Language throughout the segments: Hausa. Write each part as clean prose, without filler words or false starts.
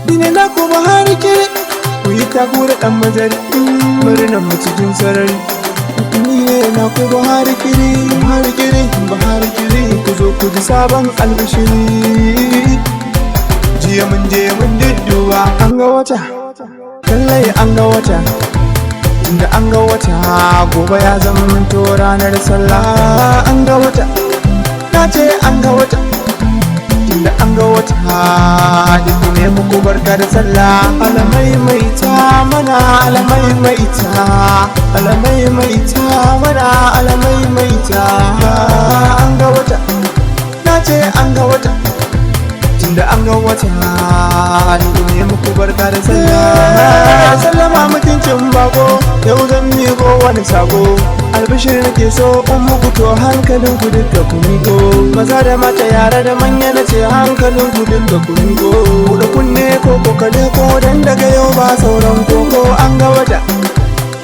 Ni ne na kuma harike ku yi taku da ɗan majari murnan mu cikin sarari. Ni ne na kuma harikiri ku zo ku ji sabon albishiri. Jiya mun je mun dudduba an ga wata, lallai an ga wata. Tunda an ga wata gobe ya zamanto ranar sallah. An ga wata, na ce an ga wata. Tunda an ga wata duk ne muku barka da sallah. Alamai maita mana, alamai maita, alamai maita mana, alamai maita. An ga wata, na ce an ga wata. Tunda an ga wata duk ne muku barka da sallah. Sallama mutuncin bako, yau zan miƙo wani sako. Albishir nake so in muku to hankalin ku duka ku miƙo. Maza da mata yara da manya na ce hankalin ku duka ku miƙo. Buɗe kunne ko kokale ko dan daga yau ba sauran koko. An ga wata,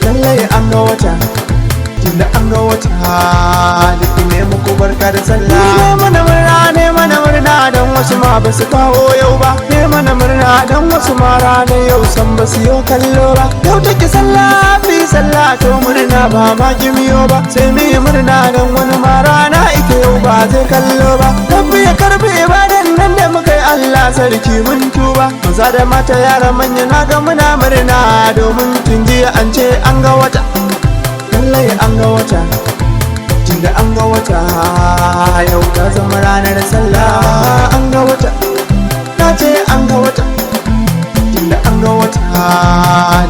lallai an ga wata. Tunda an ga wata duk ne muku barka da sallah. Ne mana murna dan wasu ma ba su kawo yau ba. Ne mana murna dan wasu ma ranar yau san ba su yo kallo ba. Yau take sallah fi sallah to murna ba ma kimiyo ba. Sai mu yi murna dan wani ma rana ike yau ba zai kallo ba. Rabbi ya karbi ibadan nan da muka yi Allah sarki mun tuba. Maza da mata yara manya na ga muna murna domin tun jiya an ce an ga wata, lallai an ga wata. Tunda an ga wata yau ta zama ranar sallah. An ga wata, na ce an ga wata. Tunda an ga wata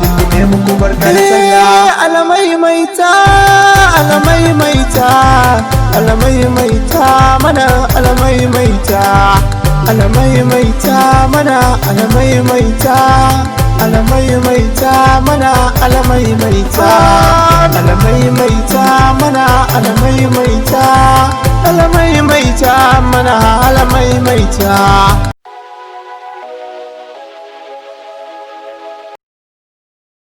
duk ne muku barka da sallah. Alamai maita, alamai maita, alamai maita mana, alamai maita, alamai maita mana, alamai maita, alamai maita mana, alamai maita, alamai maita mana, alamai maita, alamai maita mana, alamai maita.